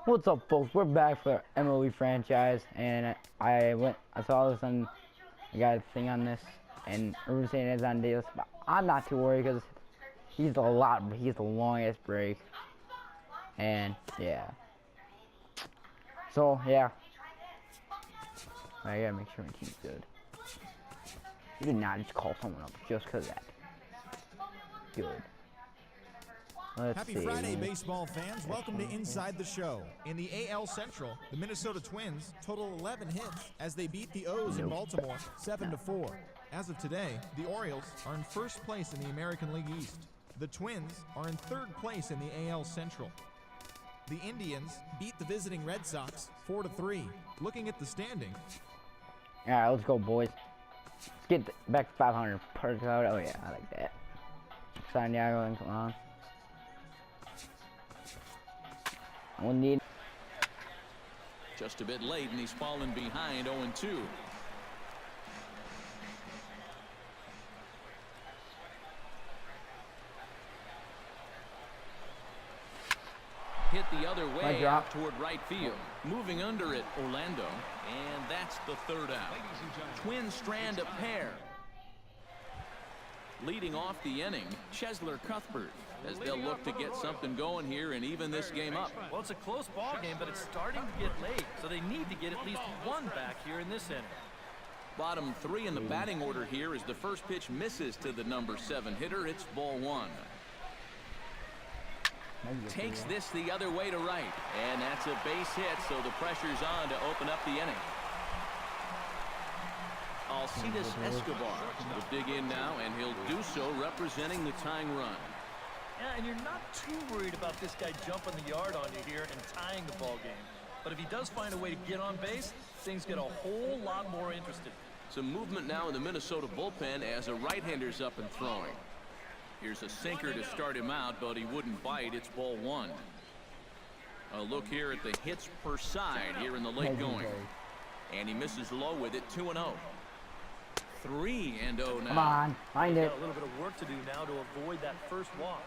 What's up, folks? We're back for MLB franchise, and I saw this and I got a thing on this, and everyone's saying it's on Davis, but I'm not too worried because he's the longest break, and yeah. So yeah, I gotta make sure my team's good. You did not just call someone up just because of that. Good. Happy Friday, baseball fans. Welcome to Inside the Show. In the AL Central, the Minnesota Twins total 11 hits as they beat the O's in Baltimore 7-4. As of today, the Orioles are in first place in the American League East. The Twins are in third place in the AL Central. The Indians beat the visiting Red Sox 4-3. Looking at the standings. All right, let's go, boys. Let's get back to 500 per code. Oh yeah, I like that. Santiago and come on. We'll need. Just a bit late, and he's fallen behind 0-2. Hit the other way out toward right field. Moving under it, Orlando. And that's the third out. Twins strand a pair. Leading off the inning, Chesler Cuthbert, as they'll look to get something going here and even this game up. Well, it's a close ball game, but it's starting to get late, so they need to get at least one back here in this inning. Bottom three in the batting order here as the first pitch misses to the number 7 hitter. It's ball 1. Takes this the other way to right, and that's a base hit, so the pressure's on to open up the inning. Alcides Escobar will dig in now, and he'll do so representing the tying run. Yeah, and you're not too worried about this guy jumping the yard on you here and tying the ball game. But if he does find a way to get on base, things get a whole lot more interesting. Some movement now in the Minnesota bullpen as a right-hander's up and throwing. Here's a sinker to start him out, but he wouldn't bite. It's ball 1. A look here at the hits per side here in the late going. And he misses low with it, 2-0. 3-0 now. Come on, find it. Got a little bit of work to do now to avoid that first walk.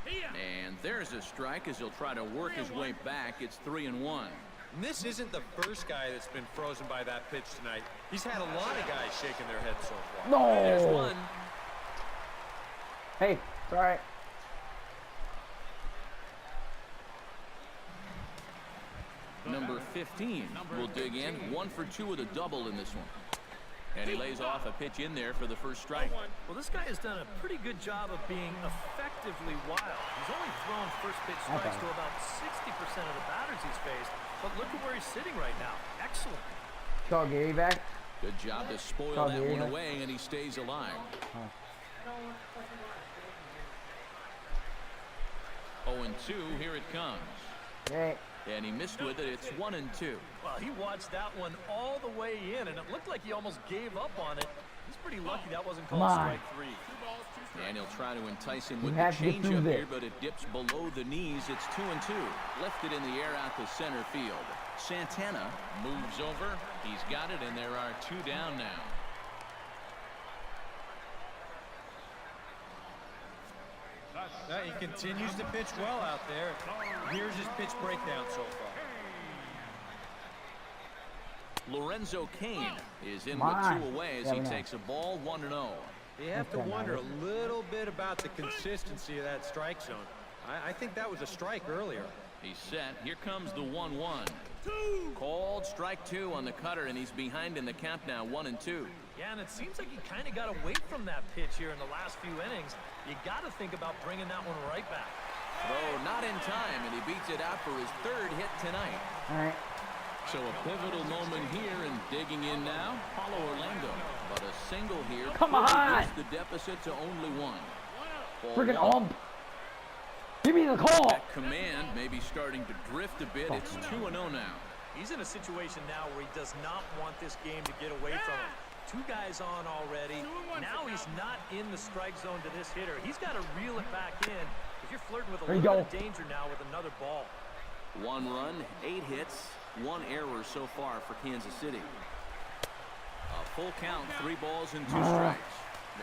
And there's a strike as he'll try to work his way back. It's 3-1. This isn't the first guy that's been frozen by that pitch tonight. He's had a lot of guys shaking their heads so far. No. There's one. Hey, it's all right. Number 15 will dig in. 1 for 2 with a double in this one. And he lays off a pitch in there for the first strike. Well, this guy has done a pretty good job of being effectively wild. He's only thrown first pitch strikes to about 60% of the batters he's faced. But look at where he's sitting right now. Excellent. Call Gary back. Good job to spoil that one away, and he stays alive. 0-2, here it comes. Okay. And he missed with it. It's 1-2. Well, he watched that one all the way in, and it looked like he almost gave up on it. He's pretty lucky that wasn't called strike 3. And he'll try to entice him with the changeup here, but it dips below the knees. It's 2-2. Lifted in the air out to center field. Santana moves over. He's got it, and there are 2 down now. He continues to pitch well out there. Here's his pitch breakdown so far. Lorenzo Cain is in with 2 away as he takes a ball 1-0. You have to wonder a little bit about the consistency of that strike zone. I think that was a strike earlier. He's set. Here comes the 1-1. Called strike 2 on the cutter, and he's behind in the count now, 1-2. Yeah, and it seems like he kind of got away from that pitch here in the last few innings. You got to think about bringing that one right back. Throw not in time, and he beats it out for his 3rd hit tonight. All right. So a pivotal moment here, and digging in now, Paulo Orlando. But a single here. Come on! The deficit to only 1. Freaking ump. Give me the call. That command may be starting to drift a bit. It's 2-0 now. He's in a situation now where he does not want this game to get away from him. 2 guys on already. Now he's not in the strike zone to this hitter. He's got to reel it back in if you're flirting with a little bit of danger now with another ball. 1 run, 8 hits, 1 error so far for Kansas City. A full count, 3 balls and 2 strikes.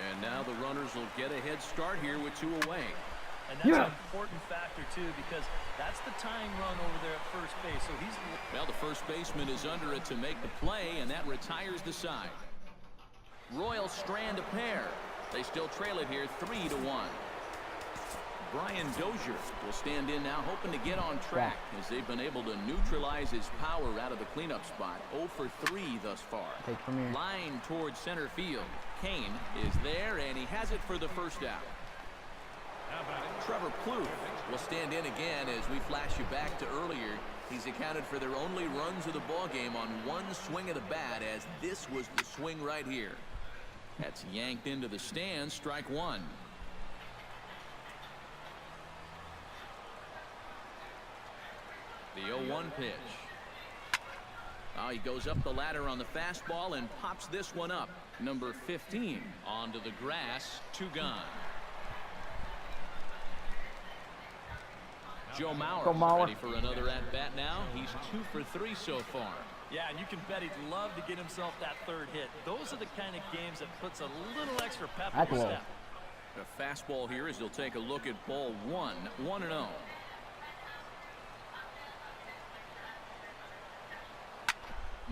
And now the runners will get a head start here with 2 away. And that's an important factor, too, because that's the tying run over there at first base. So he's... Well, the first baseman is under it to make the play, and that retires the side. Royals strand a pair. They still trail it here 3-1. Brian Dozier will stand in now, hoping to get on track as they've been able to neutralize his power out of the cleanup spot. 0 for 3 thus far. Line towards center field. Kane is there, and he has it for the first out. Trevor Plouffe will stand in again as we flash you back to earlier. He's accounted for their only runs of the ball game on one swing of the bat, as this was the swing right here. That's yanked into the stands. Strike one. The 0-1 pitch. Oh, he goes up the ladder on the fastball and pops this one up. Number 15 onto the grass. 2 gone. Joe Mauer ready for another at-bat now. He's 2 for 3 so far. Yeah, and you can bet he'd love to get himself that third hit. Those are the kind of games that puts a little extra pep in the step. A fastball here as he'll take a look at ball 1. 1-0.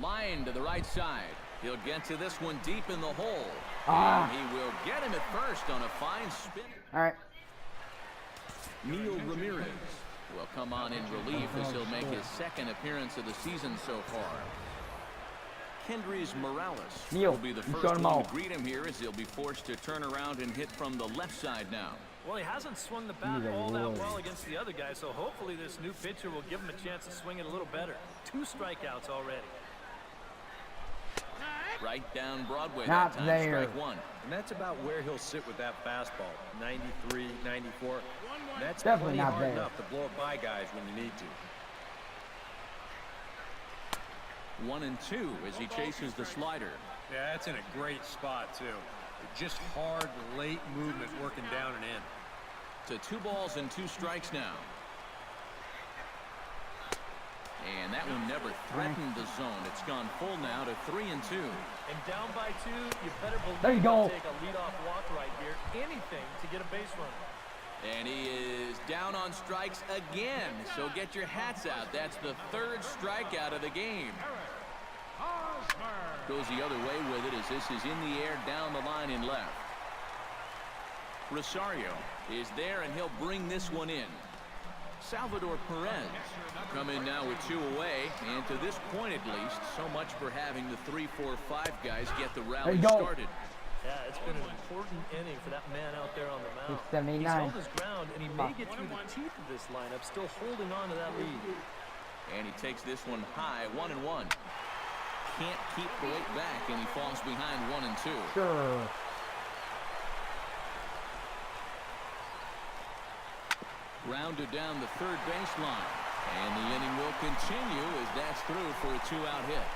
Line to the right side. He'll get to this one deep in the hole. And he will get him at first on a fine spin. All right. Neil Ramirez will come on in relief as he'll make his second appearance of the season so far. Kendrys Morales will be the first one to greet him here as he'll be forced to turn around and hit from the left side now. Well, he hasn't swung the bat all that well against the other guy, so hopefully this new pitcher will give him a chance to swing it a little better. 2 strikeouts already. Right down Broadway that time. Strike one. And that's about where he'll sit with that fastball. 93, 94. That's definitely not hard enough to blow it by guys when you need to. 1-2 as he chases the slider. Yeah, that's in a great spot, too. Just hard, late movement working down and in. To 2 balls and 2 strikes now. And that one never threatened the zone. It's gone full now to 3-2. And down by 2, you better believe there you go. Take a leadoff walk right here. Anything to get a base runner. And he is down on strikes again. So get your hats out. That's the 3rd strikeout of the game. Goes the other way with it as this is in the air down the line in left. Rosario is there, and he'll bring this one in. Salvador Perez come in now with 2 away, and to this point at least, so much for having the 3, 4, 5 guys get the rally started. Yeah, it's been an important inning for that man out there on the mound. 79. He's held his ground, and he may get through the teeth of this lineup, still holding on to that lead. And he takes this one high, 1-1. Can't keep the weight back, and he falls behind 1-2. Sure. Grounded down the 3rd baseline. And the inning will continue as that's through for a 2-out hit.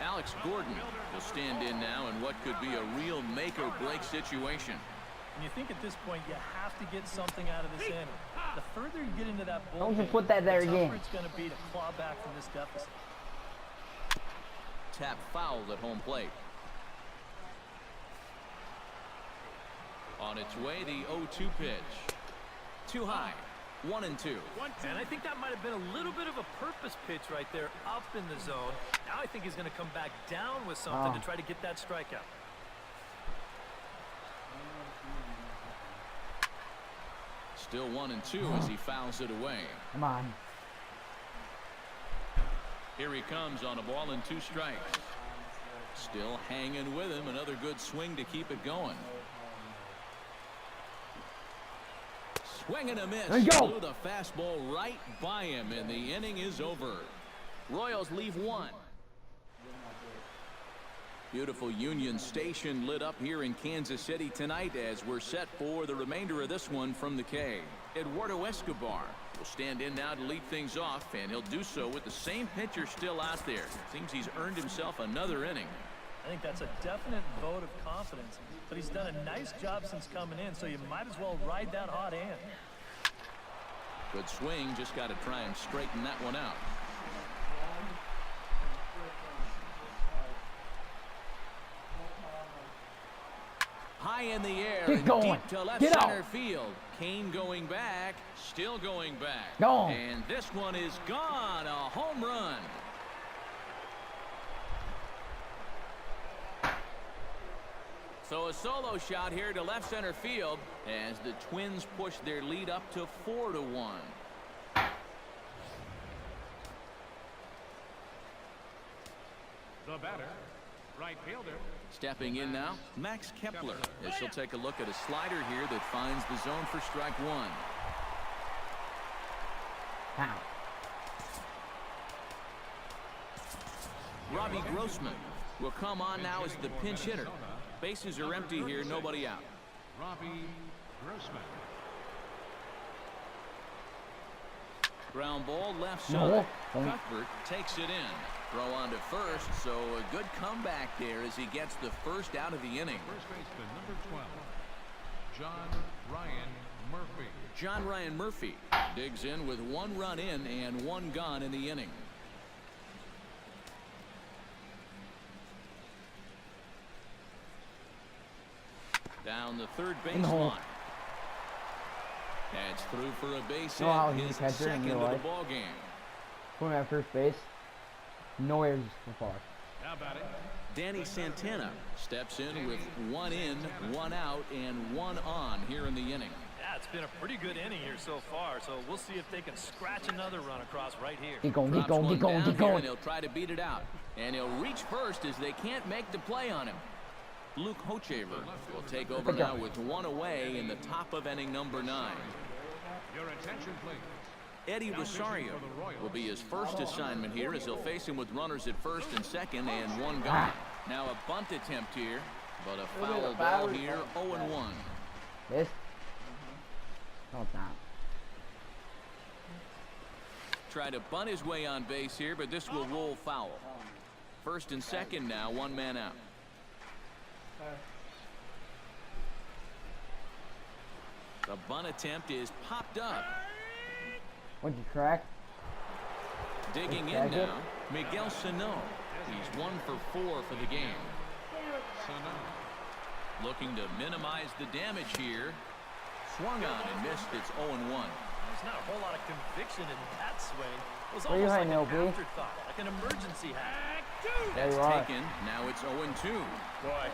Alex Gordon will stand in now in what could be a real make-or-break situation. And you think at this point you have to get something out of this inning. The further you get into that bullpen, Don't just put that there the again. tougher it's going to be to claw back from this deficit. Tap fouled at home plate. On its way, the 0-2 pitch. Too high. 1-2. And I think that might have been a little bit of a purpose pitch right there up in the zone. Now I think he's going to come back down with something to try to get that strikeout. Still 1-2 as he fouls it away. Come on. Here he comes on a ball and 2 strikes. Still hanging with him. Another good swing to keep it going. Swing and a miss. There you go. Blew the fastball right by him, and the inning is over. Royals leave 1. Beautiful Union Station lit up here in Kansas City tonight as we're set for the remainder of this one from the K. Eduardo Escobar will stand in now to lead things off, and he'll do so with the same pitcher still out there. Seems he's earned himself another inning. I think that's a definite vote of confidence, but he's done a nice job since coming in, so you might as well ride that hot hand. Good swing, just got to try and straighten that one out. high in the air Get and going. deep to left Get center out. field. Kane going back, still going back. Go. And this one is gone, a home run. So a solo shot here to left center field as the Twins push their lead up to 4-1. The batter, right fielder. Stepping in now, Max Kepler, as she'll take a look at a slider here that finds the zone for strike one. Ow. Robbie Grossman will come on now as the pinch hitter. Bases are empty here, nobody out. Robbie Grossman. Ground ball left No. side. Cuthbert takes it in. Throw on to first, so a good comeback there as he gets the first out of the inning. First baseman, number 12, John Ryan Murphy. John Ryan Murphy digs in with 1 run in and 1 gone in the inning. Down the third base hole. line. That's through for a base Know how hit, he's his a catcher in second real of the life? ball game. Put him at first base. No errors so far. Now batting, Danny Santana steps in with 1 in, 1 out, and 1 on here in the inning. Yeah, it's been a pretty good inning here so far, so we'll see if they can scratch another run across right here. Get going, get Drops going, one get going, down get here, going. and he'll try to beat it out. And he'll reach first as they can't make the play on him. Luke Hochever will take over Good now job. with 1 away in the top of inning number 9. your attention please. Eddie Rosario will be his first assignment here as he'll face him with runners at first and second and 1 gone. Now a bunt attempt here, but a foul ball here, 0-1. This? No, it's not. Try to bunt his way on base here, but this will roll foul. First and second now, 1 man out. The bunt attempt is popped up. What'd you crack? Digging in Second. now, Miguel Sano. He's 1 for 4 for the game. Looking to minimize the damage here. Swung on and missed. It's 0-1. There's not a whole lot of conviction in that swing. It was Where you almost like hiding, an LB? afterthought, like an emergency hack. There That's you are. taken. Now it's 0-2. Boy,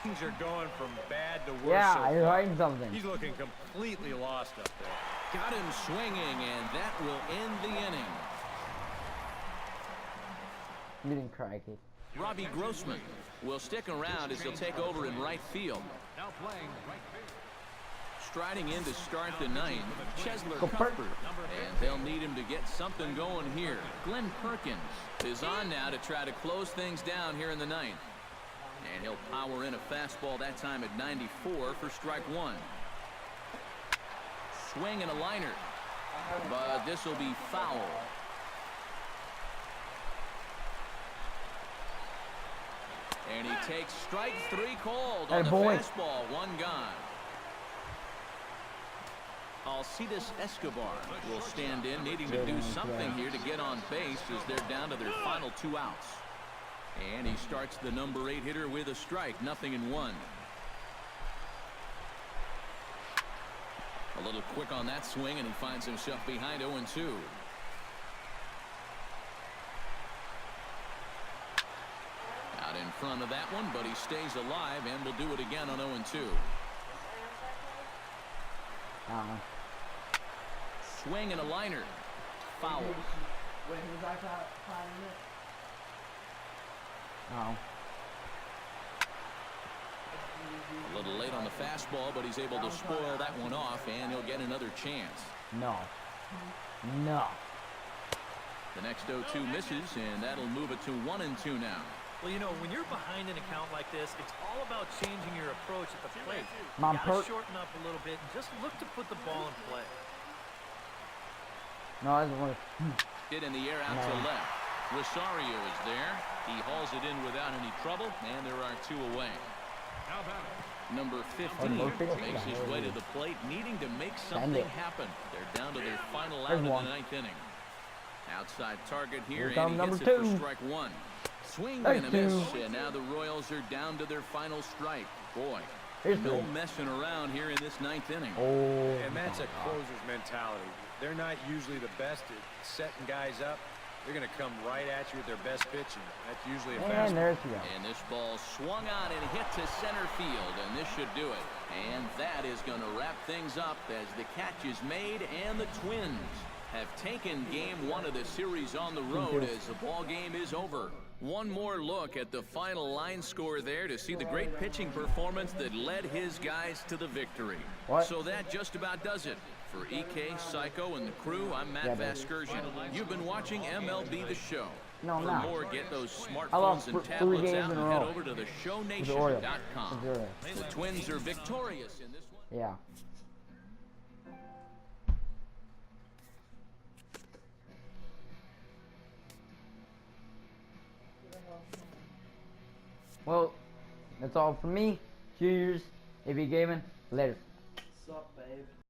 things are going from bad to worse. Yeah, so you're far. hiding something. He's looking completely lost up there. Got him swinging, and that will end the inning. You didn't crack it. Robbie Grossman will stick around as he'll take over in right field. Now playing right field. Striding in to start the 9th, Chesler Go Cuthbert. And they'll need him to get something going here. Glenn Perkins is on now to try to close things down here in the 9th. And he'll power in a fastball that time at 94 for strike 1. Swing and a liner. But this will be foul. And he takes strike 3 called on the boy. fastball. 1 gone. Alcides Escobar will stand in, needing to do something here to get on base as they're down to their final 2 outs. And he starts the number 8 hitter with a strike, 0-1. A little quick on that swing, and he finds himself behind 0-2. Out in front of that one, but he stays alive and will do it again on 0-2. Swing and a liner. Foul. Oh. A little late on the fastball, but he's able to spoil that one off, and he'll get another chance. No. No. The next 0-2 misses, and that'll move it to 1-2 now. Well, you know, when you're behind an account like this, it's all about changing your approach at the plate. Mom, You gotta shorten up a little bit and just look to put the ball in play. No, that's one. Hit in the air out to left. Rosario is there. He hauls it in without any trouble, and there are 2 away. Now batting, Number 15 makes his way to the plate, needing to make something happen. They're down to their final out in the 9th inning. Outside target here, Here and he comes gets number it for 2. strike 1. Swing There's and a miss, 2. and now the Royals are down to their final strike. Boy, Here's No 3. messing around here in this 9th inning. Oh. And that's a closer's mentality. They're not usually the best at setting guys up. They're going to come right at you with their best pitching. That's usually a And fastball. there's you go. And this ball swung on and hit to center field, and this should do it. And that is going to wrap things up as the catch is made, and the Twins have taken game 1 of the series on the road as the ball game is over. One more look at the final line score there to see the great pitching performance that led his guys to the victory. What? So that just about does it. For EK, Psycho, and the crew, I'm Matt Vasgersian. You've been watching MLB The Show. No, I'm For not. more, get those I lost smartphones and 3 tablets games out in a and head row. over to With the theshowNation.com. Orioles. The Twins are victorious in this one. Yeah. Well, that's all from me. Cheers. If you gaming, later.